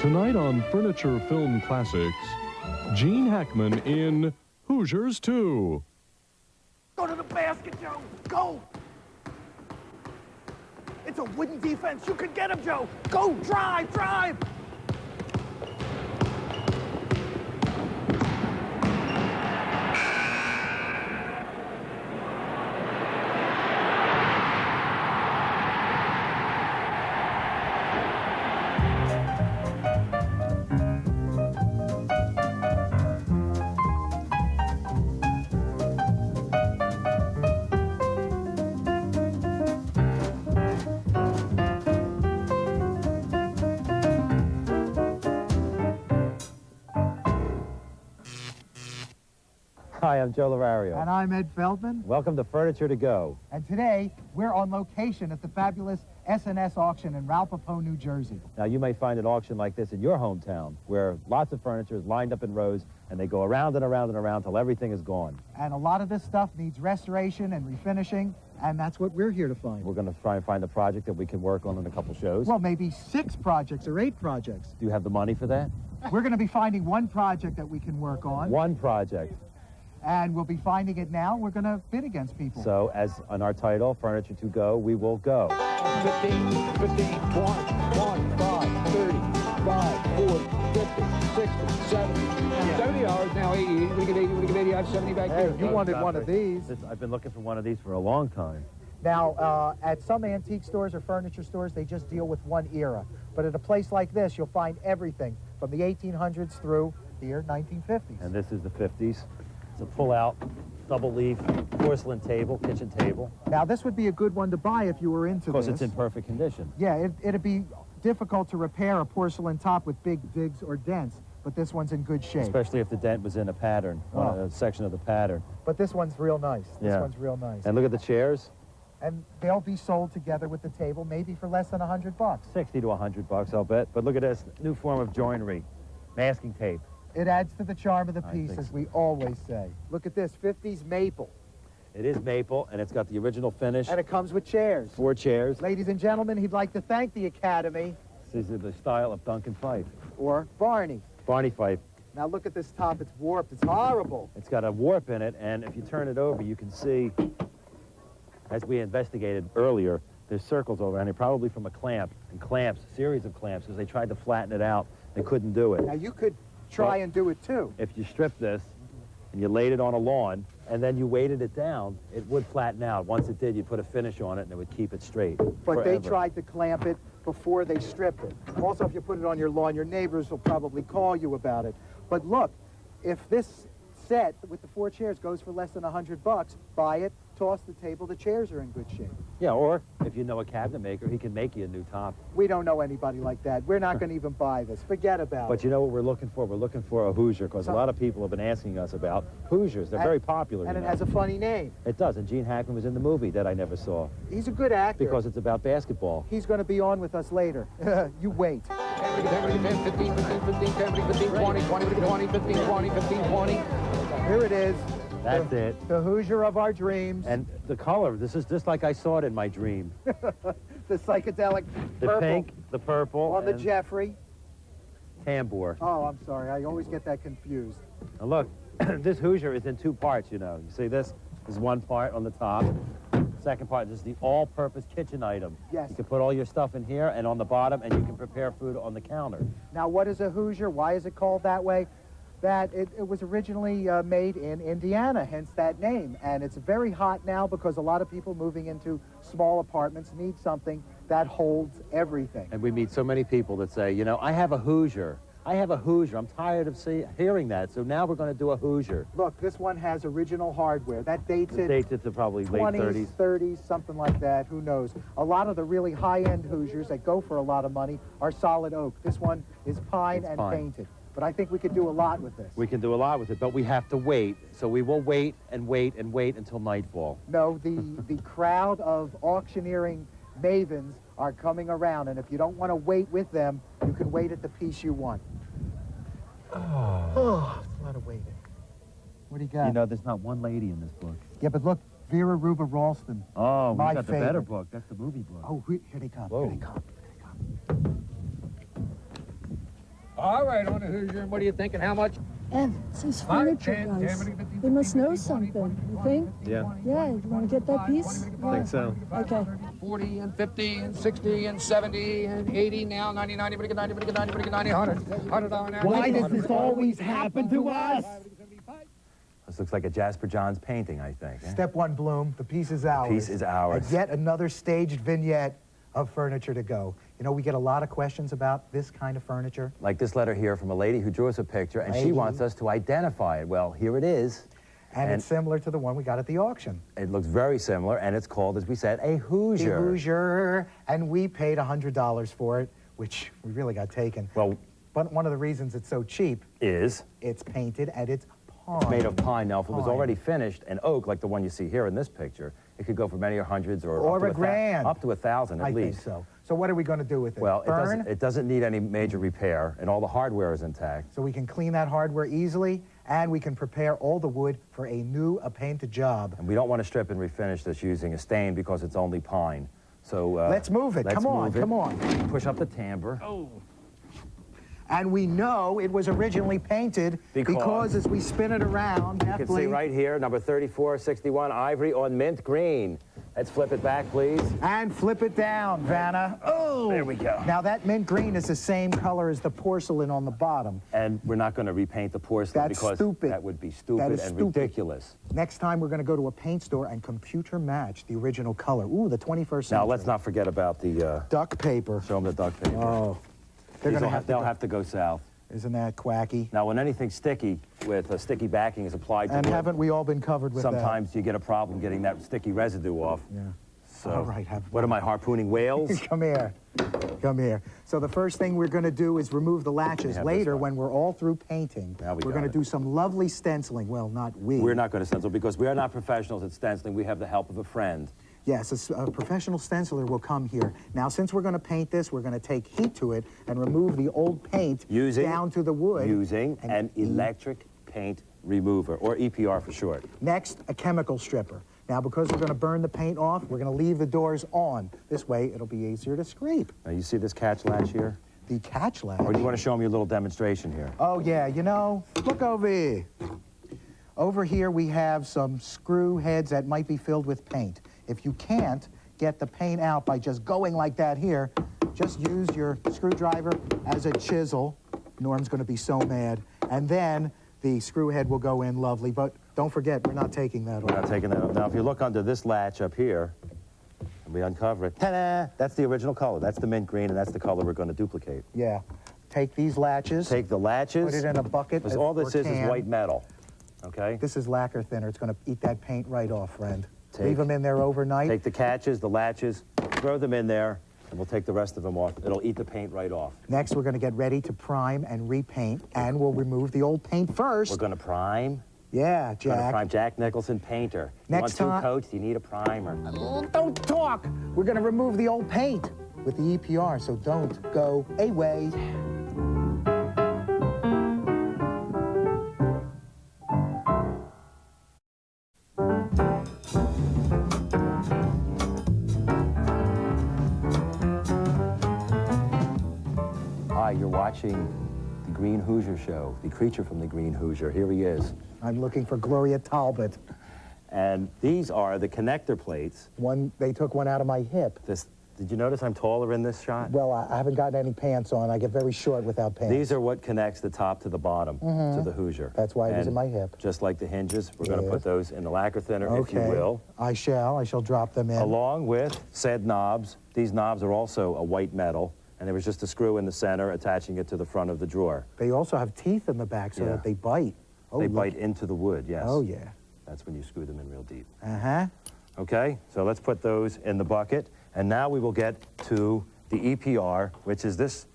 Tonight on Furniture Film Classics, Gene Hackman in Hoosiers 2. Go to the basket, Joe. Go. It's a wooden defense. You can get him, Joe. Go. Drive. Drive. Hi, I'm Joe Lavario. And I'm Ed Feldman. Welcome to Furniture to Go. And today, we're on location at the fabulous S&S auction in Ralph-Peau, New Jersey. Now, you may find an auction like this in your hometown, where lots of furniture is lined up in rows, and they go around and around and around till everything is gone. And a lot of this stuff needs restoration and refinishing, and that's what we're here to find. We're going to try and find a project that we can work on in a couple shows. Well, maybe 6 projects or 8 projects. Do you have the money for that? We're going to be finding one project that we can work on. One project. And we'll be finding it now. We're going to bid against people. So, as on our title, Furniture to Go, we will go. 15, 20, 25, 30, 40, 50, 60, 70. Yeah. $70 now, 80. We give 80, we give 80, I have 70 back Hey, here. you wanted one of these. I've been looking for one of these for a long time. Now, at some antique stores or furniture stores, they just deal with one era. But at a place like this, you'll find everything from the 1800s through the year 1950s. And this is the 50s. It's a pull-out, double-leaf porcelain table, kitchen table. Now, this would be a good one to buy if you were into this. Because it's in perfect condition. Yeah, it'd be difficult to repair a porcelain top with big digs or dents, but this one's in good shape. Especially if the dent was in a pattern, a section of the pattern. But this one's real nice. This Yeah. one's real nice. And look at the chairs. And they'll be sold together with the table, maybe for less than $100. 60 to 100 bucks, I'll bet. But look at this new form of joinery, masking tape. It adds to the charm of the I piece, think as so. we always say. Look at this, 50s maple. It is maple, and it's got the original finish. And it comes with chairs. 4 chairs. Ladies and gentlemen, he'd like to thank the Academy. This is the style of Duncan Fife. Or Barney. Barney Fife. Now look at this top, it's warped, it's horrible. It's got a warp in it, and if you turn it over, you can see, as we investigated earlier, there's circles over, and they're probably from a clamp, and clamps, a series of clamps, as they tried to flatten it out. They couldn't do it. Now you could try and do it too. If you strip this and you laid it on a lawn and then you weighted it down, it would flatten out. Once it did, you'd put a finish on it and it would keep it straight. But they forever. tried to clamp it before they stripped it. Also, if you put it on your lawn, your neighbors will probably call you about it. But look, if this set with the 4 chairs goes for less than $100, buy it, toss the table, the chairs are in good shape. Yeah, or if you know a cabinet maker, he can make you a new top. We don't know anybody like that. We're not going to even buy this. Forget about it. But you know what we're looking for? We're looking for a Hoosier, because a lot of people have been asking us about Hoosiers. They're very popular. And you it know. has a funny name. It does, and Gene Hackman was in the movie that I never saw, He's a good actor. because it's about basketball. He's going to be on with us later. You wait. 10, 15, 15, 15, 10, 15, 20, 20, 20, 15, 20, 15, 20. Here it is. That's it. The Hoosier of our dreams. And the color, this is just like I saw it in my dream. The psychedelic The purple pink, the purple, on the and Jeffrey. tambour. Oh, I'm sorry. I always get that confused. Now look, this Hoosier is in 2 parts, you know. You see this? This is one part on the top. Second part, this is the all-purpose kitchen item. Yes. You can put all your stuff in here and on the bottom, and you can prepare food on the counter. Now, what is a Hoosier? Why is it called that way? That it was originally made in Indiana, hence that name. And it's very hot now because a lot of people moving into small apartments need something that holds everything. And we meet so many people that say, you know, I have a Hoosier. I have a Hoosier. I'm tired of hearing that, so now we're going to do a Hoosier. Look, this one has original hardware. That dates it. Dates it to probably late 20s, 30s. 30s, something like that. Who knows? A lot of the really high-end Hoosiers that go for a lot of money are solid oak. This one is pine and pine. painted. But I think we could do a lot with this. We can do a lot with it, but we have to wait. So we will wait and wait and wait until nightfall. No, the crowd of auctioneering mavens are coming around, and if you don't want to wait with them, you can wait at the piece you want. Oh, it's a lot of waiting. What do you got? You know, there's not one lady in this book. Yeah, but look, Vera Ruba Ralston. Oh, we My got the better favorite. book. That's the movie book. Oh, here they come. Whoa. Here they come. Here they come. All right, on the Hoosier. What are you thinking? How much? And these furniture guys, they must know something, you think? Yeah. Yeah, you want to get that piece? I think so. Okay. 40 and 50 and 60 and 70 and 80 now, 90, 90, 90, 90, 90, 90, 100. $100 now. Why does this always happen to us? This looks like a Jasper Johns painting, I think. eh? Step one, Bloom. The piece is ours. Piece is ours. And yet another staged vignette of furniture to go. You know, we get a lot of questions about this kind of furniture. Like this letter here from a lady who drew us a picture, and she Lady. wants us to identify it. Well, here it is. And it's similar to the one we got at the auction. It looks very similar, and it's called, as we said, a Hoosier. The Hoosier. And we paid $100 for it, which we really got taken. Well, But one of the reasons it's so cheap, is it's painted and it's pine. it's made of pine. Now, if it was Pine. already finished in oak, like the one you see here in this picture, it could go for many hundreds or Or up to a grand. up to 1,000 at I least. think so. So what are we going to do with it? Well, Burn? it doesn't need any major repair, and all the hardware is intact. So we can clean that hardware easily, and we can prepare all the wood for a new, painted job. And we don't want to strip and refinish this using a stain because it's only pine. So Let's move it. let's Come on, move it. come on. Push up the timbre. And we know it was originally painted because as we spin it around, You can see right here, number 3461, ivory on mint green. Let's flip it back, please. and flip it down, Vanna. Oh! There we go. Now that mint green is the same color as the porcelain on the bottom. And we're not going to repaint the porcelain That's because stupid. that would be That stupid is and stupid. ridiculous. Next time we're going to go to a paint store and computer match the original color. Ooh, the 21st century. Now, let's not forget about the, Duck paper. show them the duct paper. Oh. They're going to have to They'll go- have to go south. Isn't that quacky? Now, when anything sticky with a sticky backing is applied to And wood, haven't we all been covered with sometimes you get a problem getting that sticky residue off. that? Yeah. So, All right, what am I, harpooning whales? Come here. Come here. So the first thing we're going to do is remove the latches. have this Later, one. when we're all through painting, Now we we're got going to it. do some lovely stenciling. Well, not we. We're not going to stencil because we are not professionals at stenciling. We have the help of a friend. Yes, a professional stenciler will come here. Now, since we're going to paint this, we're going to take heat to it and remove the old paint down to the wood. Using and an electric paint remover, or EPR for short. Next, a chemical stripper. Now, because we're going to burn the paint off, we're going to leave the doors on. This way, it'll be easier to scrape. Now, you see this catch latch here? The catch latch. Or do you want to show them your little demonstration here? Oh, yeah, you know, look over here. Over here, we have some screw heads that might be filled with paint. If you can't get the paint out by just going like that here, just use your screwdriver as a chisel. Norm's going to be so mad. And then the screw head will go in lovely. But don't forget, we're not taking that We're off. not taking that up. Now, if you look under this latch up here, and we uncover it, ta-da! That's the original color. That's the mint green, and that's the color we're going to duplicate. Yeah. Take these latches. Take the latches. Put it in a bucket. Because all this or is can. white metal, okay? This is lacquer thinner. It's going to eat that paint right off, friend. Take- Leave them in there overnight. Take the catches, the latches, throw them in there, and we'll take the rest of them off. It'll eat the paint right off. Next, we're going to get ready to prime and repaint, and we'll remove the old paint first. We're going to prime. Yeah, Going to Jack. prime Jack Nicholson, painter. Next you want time- two coats? You need a primer. Don't talk. We're going to remove the old paint with the EPR, so don't go away. Hi, you're watching the Green Hoosier Show, the creature from the Green Hoosier. Here he is. I'm looking for Gloria Talbot. And these are the connector plates. They took one out of my hip. Did you notice I'm taller in this shot? Well, I haven't gotten any pants on. I get very short without pants. These are what connects the top to the bottom to the Hoosier. That's why it was And in my hip. Just like the hinges, we're going to Yes. put those in the lacquer thinner, if you Okay. will. I shall drop them in. Along with said knobs. These knobs are also a white metal, and there was just a screw in the center attaching it to the front of the drawer. They also have teeth in the back so Yeah. that they bite. Oh, They look. bite into the wood, yes. Oh, yeah. That's when you screw them in real deep. Uh-huh. Okay, so let's put those in the bucket. And now we will get to the EPR, which is this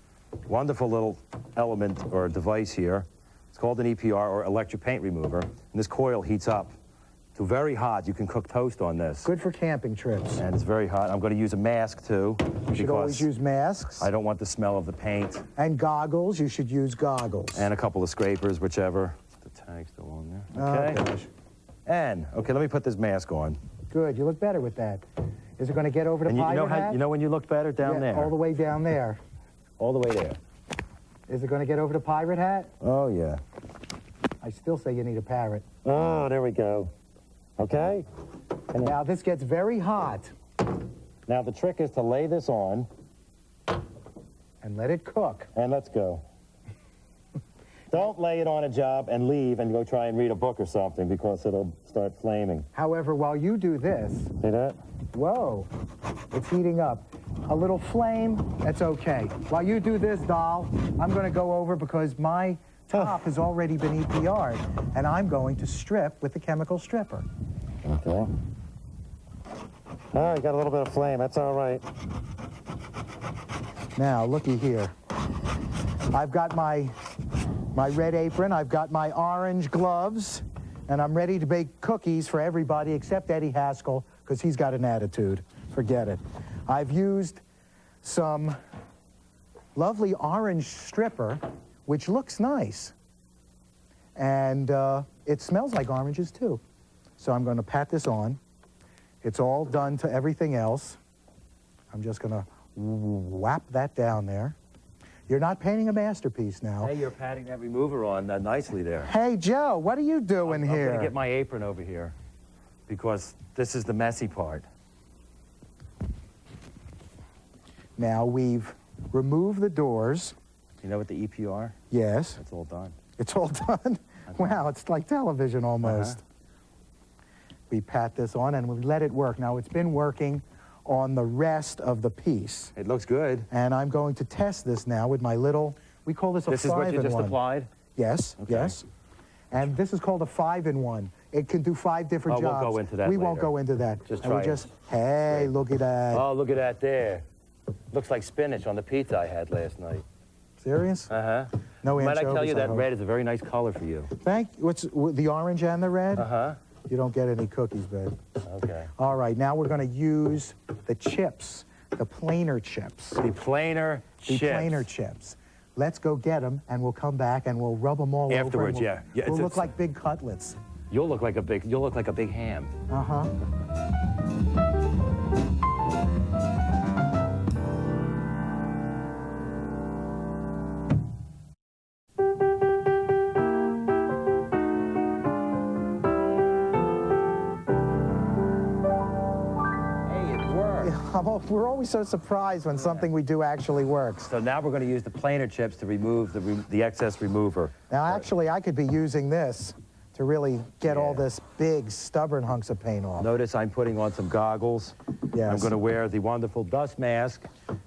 wonderful little element or device here. It's called an EPR, or electric paint remover. And this coil heats up to very hot. You can cook toast on this. Good for camping trips. And it's very hot. I'm going to use a mask, too. You should always use masks. I don't want the smell of the paint. And goggles. You should use goggles. And a couple of scrapers, whichever. The tag's still on there. Okay. Oh, gosh. And, okay, let me put this mask on. Good. You look better with that. Is it going to get over to And you pirate know hat? how, you know when you look better? Down Yeah, there. all the way down there. All the way there. Is it going to get over to pirate hat? Oh, yeah. I still say you need a parrot. Oh, there we go. Okay? And now this gets very hot. Now the trick is to lay this on. And let it cook. And let's go. Don't lay it on a job and leave and go try and read a book or something because it'll start flaming. However, while you do this, See that? whoa, it's heating up. A little flame, that's okay. While you do this, doll, I'm going to go over because my top has already been EPR'd, and I'm going to strip with the chemical stripper. Okay. Oh, you got a little bit of flame. That's all right. Now, looky here. I've got my red apron, I've got my orange gloves, and I'm ready to bake cookies for everybody except Eddie Haskell, because he's got an attitude. Forget it. I've used some lovely orange stripper, which looks nice. And it smells like oranges, too. So I'm going to pat this on. It's all done to everything else. I'm just going to whap that down there. You're not painting a masterpiece now. Hey, you're patting that remover on nicely there. Hey, Joe, what are you doing I'm here? going to get my apron over here because this is the messy part. Now we've removed the doors. You know what the EPR? Yes. It's all done. It's all done? Wow, it's like television almost. We pat this on and we let it work. Now it's been working on the rest of the piece. It looks good. And I'm going to test this now with my little, we call this a 5-in-1. This is what you just applied? Yes, Okay. yes. And this is called a 5-in-1. It can do 5 different jobs. We'll go into that We later. won't go into that. Just and try we it. just, hey, look at that. Oh, look at that there. Looks like spinach on the pizza I had last night. Serious? Uh-huh. No Might I tell anchovies, you that hope. red is a very nice color for you. What's the orange and the red? Uh-huh. You don't get any cookies, babe. Okay. All right, now we're going to use the chips, the planar chips. The planar The chips. planar chips. Let's go get them, and we'll come back and we'll rub them all Afterwards, over. yeah. We'll look It's- like big cutlets. You'll look like a big ham. Uh-huh. Hey, it worked. We're always so surprised when something we do actually works. So now we're going to use the planar chips to remove the excess remover. Now, actually, I could be using this to really get all Yeah. this big, stubborn hunks of paint off. Notice I'm putting on some goggles. Yes. I'm going to wear the wonderful dust mask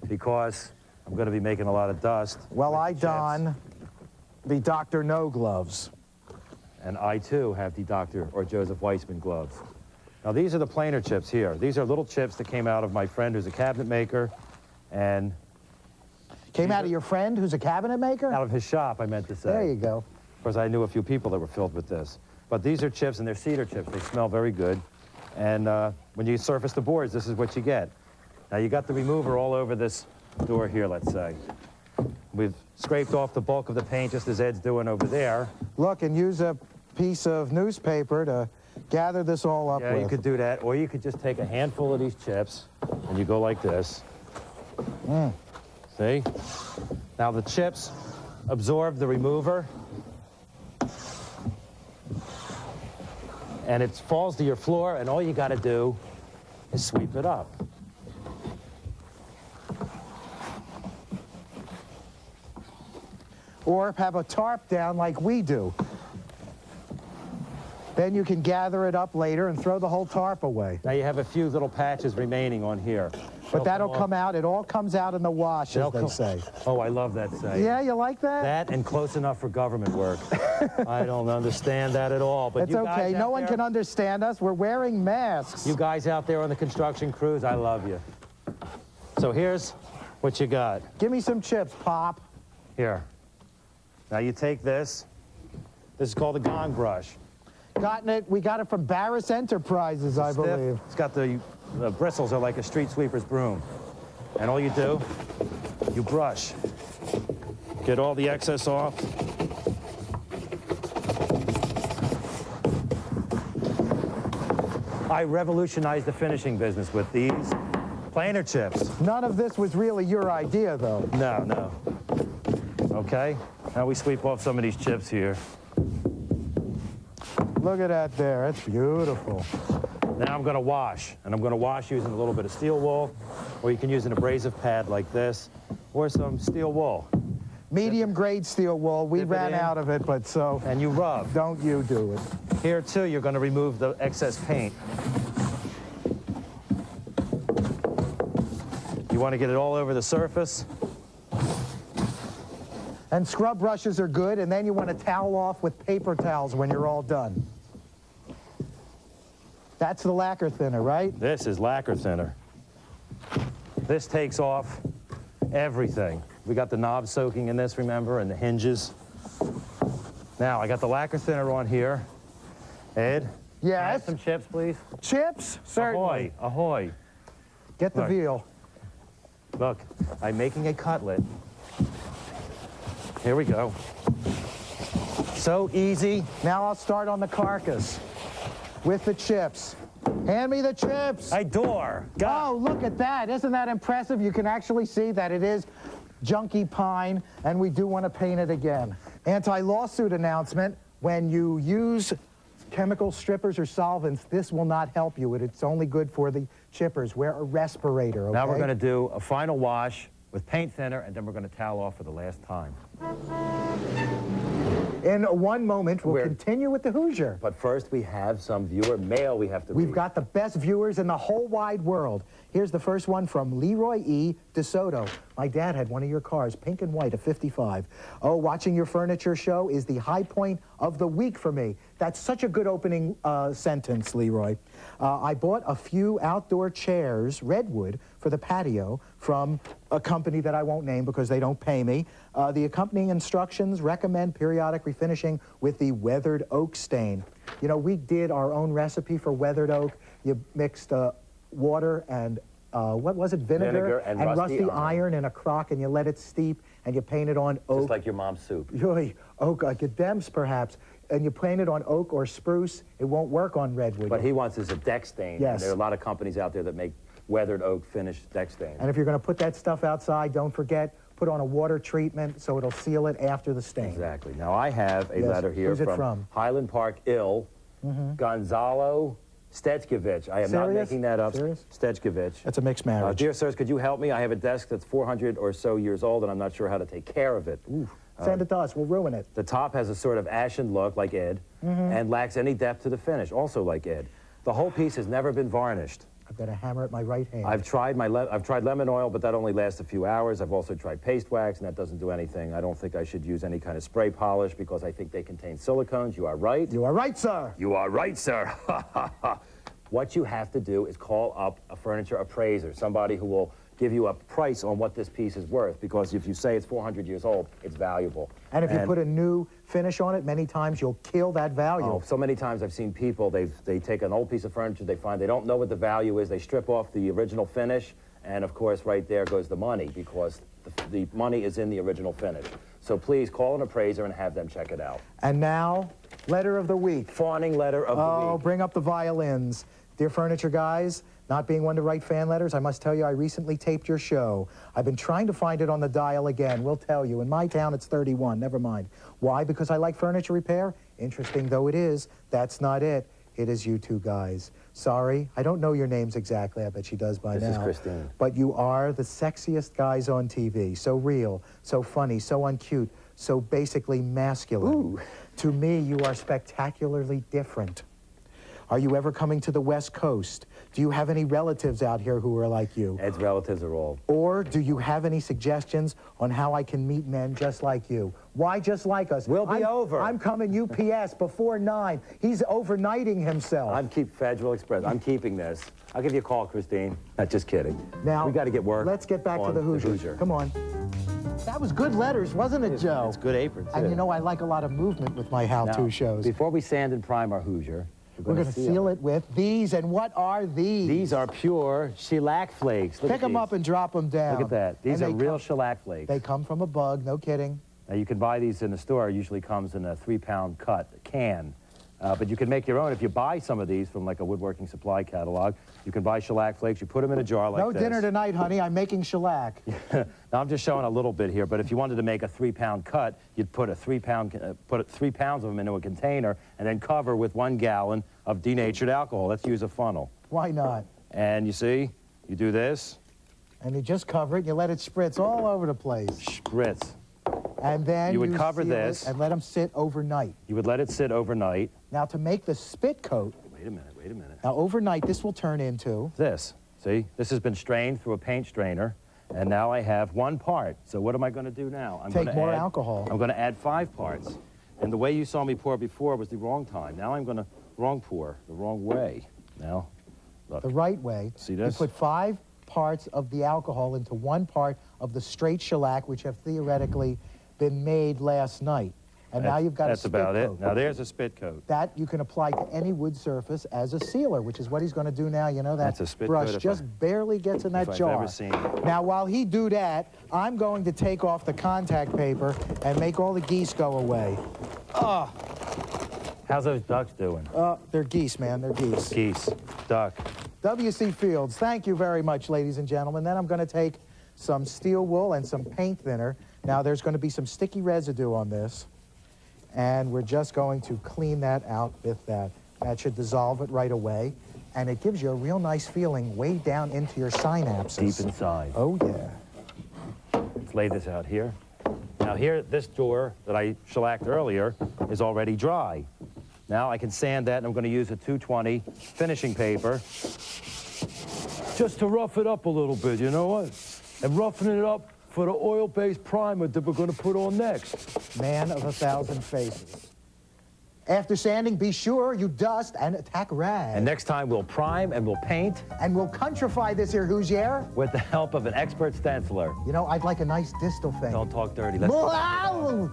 because I'm going to be making a lot of dust. Well, with I the chips. don the Dr. No gloves. And I, too, have the Dr. or Joseph Weissman gloves. Now, these are the planar chips here. These are little chips that came out of my friend who's a cabinet maker, and Came out of your friend who's a cabinet maker? out of his shop, I meant to say. There you go. Of course, I knew a few people that were filled with this. But these are chips, and they're cedar chips. They smell very good. And when you surface the boards, this is what you get. Now, you got the remover all over this door here, let's say. We've scraped off the bulk of the paint, just as Ed's doing over there. Look, and use a piece of newspaper to gather this all up Yeah, with. you could do that. Or you could just take a handful of these chips, and you go like this. See? Now, the chips absorb the remover, and it falls to your floor, and all you got to do is sweep it up. Or have a tarp down like we do. Then you can gather it up later and throw the whole tarp away. Now, you have a few little patches remaining on here. But that'll come out. It all comes out in the wash, as they say. Oh, I love that saying. Yeah, you like that? That and close enough for government work. I don't understand that at all. But It's you guys okay. out No one there- can understand us. We're wearing masks. You guys out there on the construction crews, I love you. So here's what you got. Give me some chips, Pop. Here. Now you take this. This is called a gong brush. We got it from Barris Enterprises, I Stiff. believe. It's got the bristles are like a street sweeper's broom. And all you do, you brush. Get all the excess off. I revolutionized the finishing business with these planar chips. None of this was really your idea, though. No, no. Okay? Now we sweep off some of these chips here. Look at that there. That's beautiful. Now I'm going to wash, and I'm going to wash using a little bit of steel wool, or you can use an abrasive pad like this, or some steel wool. Medium grade steel wool. We ran out of it, but so. And you rub. Don't you do it. Here, too, you're going to remove the excess paint. You want to get it all over the surface. And scrub brushes are good, and then you want to towel off with paper towels when you're all done. That's the lacquer thinner, right? This is lacquer thinner. This takes off everything. We got the knobs soaking in this, remember, and the hinges. Now, I got the lacquer thinner on here. Ed? Yes? Add some chips, please. Chips? Certainly. Ahoy, ahoy. Get the Look. veal. Look, I'm making a cutlet. Here we go. So easy. Now I'll start on the carcass with the chips. Hand me the chips. Door. Oh, look at that. Isn't that impressive? You can actually see that it is junky pine, and we do want to paint it again. Anti-lawsuit announcement. When you use chemical strippers or solvents, this will not help you. It's only good for the chippers. Wear a respirator, okay? Now we're going to do a final wash with paint thinner, and then we're going to towel off for the last time. In one moment, we'll continue with the Hoosier. But first, we have some viewer mail we have to read. We've got the best viewers in the whole wide world. Here's the first one from Leroy E. DeSoto. My dad had one of your cars, pink and white, a 55. Oh, watching your furniture show is the high point of the week for me. That's such a good opening sentence, Leroy. I bought a few outdoor chairs, redwood, for the patio from a company that I won't name because they don't pay me. The accompanying instructions recommend periodic refinishing with the weathered oak stain. You know, we did our own recipe for weathered oak. You mixed water and, what was it, vinegar and rusty iron in a crock, and you let it steep, and you paint it on oak. Just like your mom's soup. Oak, like a Dem's perhaps. And you paint it on oak or spruce, it won't work on redwood. What he wants is a deck stain. Yes. And there are a lot of companies out there that make weathered oak finished deck stains. And if you're going to put that stuff outside, don't forget, put on a water treatment so it'll seal it after the stain. Exactly. Now, I have a letter here Who's it from? Highland Park Ill, Gonzalo Stechkovich. I am not making that up. Serious? Stechkovich. That's a mixed marriage. Dear sirs, could you help me? I have a desk that's 400 or so years old, and I'm not sure how to take care of it. Send it to us. We'll ruin it. The top has a sort of ashen look, like Ed, and lacks any depth to the finish, also like Ed. The whole piece has never been varnished. I've got a hammer at my right hand. I've tried lemon oil, but that only lasts a few hours. I've also tried paste wax, and that doesn't do anything. I don't think I should use any kind of spray polish because I think they contain silicones. You are right. You are right, sir. You are right, sir. What you have to do is call up a furniture appraiser, somebody who will give you a price on what this piece is worth, because if you say it's 400 years old, it's valuable. And if you put a new finish on it, many times you'll kill that value. Oh, so many times I've seen people, they take an old piece of furniture, they find they don't know what the value is, they strip off the original finish, and of course right there goes the money, because the money is in the original finish. So please call an appraiser and have them check it out. And now, letter of the week. Fawning letter of the week. Oh, bring up the violins. Dear furniture guys, not being one to write fan letters, I must tell you I recently taped your show. I've been trying to find it on the dial again. We'll tell you. In my town, it's 31. Never mind. Why? Because I like furniture repair? Interesting though it is, that's not it. It is you two guys. Sorry, I don't know your names exactly. I bet she does by now. This is Christine. But you are the sexiest guys on TV. So real, so funny, so uncute, so basically masculine. Ooh. To me, you are spectacularly different. Are you ever coming to the West Coast? Do you have any relatives out here who are like you? Ed's relatives are all. Or do you have any suggestions on how I can meet men just like you? Why just like us? We'll be over. I'm coming UPS before 9. He's overnighting himself. I'm Federal Express. I'm keeping this. I'll give you a call, Christine. Not just kidding. Now, we got to get work. Let's get back to the Hoosier. Come on. That was good letters, wasn't it, Joe? It's good apron, too. And you know, I like a lot of movement with my how-to shows. Before we sand and prime our Hoosier, we're going to seal it with these. And what are these? These are pure shellac flakes. Pick them up and drop them down. Look at that. These are real shellac flakes. They come from a bug, no kidding. Now, you can buy these in the store. It usually comes in a 3-pound cut can. But you can make your own if you buy some of these from like a woodworking supply catalog. You can buy shellac flakes, you put them in a jar like No this. dinner tonight, honey. I'm making shellac. Now I'm just showing a little bit here, but if you wanted to make a 3-pound cut, you'd put 3 pounds of them into a container and then cover with 1 gallon of denatured alcohol. Let's use a funnel. Why not? And you see, you do this. And you just cover it, you let it spritz all over the place. Spritz. And then You would cover seal it this. and let them sit overnight. You would let it sit overnight. Now to make the spit coat, Wait a minute. now overnight this will turn into... This, see, this has been strained through a paint strainer, and now I have 1 part. So what am I going to do now? I'm Take gonna more add, alcohol. I'm going to add 5 parts. And the way you saw me pour before was the wrong time. Now I'm going to pour the wrong way. Now, look. The right way. See this? You put 5 parts of the alcohol into 1 part of the straight shellac, which have theoretically been made last night. And now you've got a spit That's about coat. it. Now there's a spit coat. That you can apply to any wood surface as a sealer, which is what he's going to do now. You know, that That's a spit brush coat if just barely gets in that I've jar. ever seen it. Now, while he do that, I'm going to take off the contact paper and make all the geese go away. How's those ducks doing? They're geese, man. They're geese. Geese, duck. W.C. Fields, thank you very much, ladies and gentlemen. Then I'm going to take some steel wool and some paint thinner. Now, there's going to be some sticky residue on this, and we're just going to clean that out with that. That should dissolve it right away, and it gives you a real nice feeling way down into your synapses. Deep inside. Oh, yeah. Let's lay this out here. Now here, this door that I shellacked earlier is already dry. Now I can sand that, and I'm going to use a 220 finishing paper just to rough it up a little bit, you know what? And roughing it up for the oil-based primer that we're going to put on next. Man of 1,000 faces. After sanding, be sure you dust and attack rag. And next time we'll prime and we'll paint And we'll countrify this here hoosier. with the help of an expert stenciler. You know, I'd like a nice distal thing. Don't talk dirty. Let's Wow!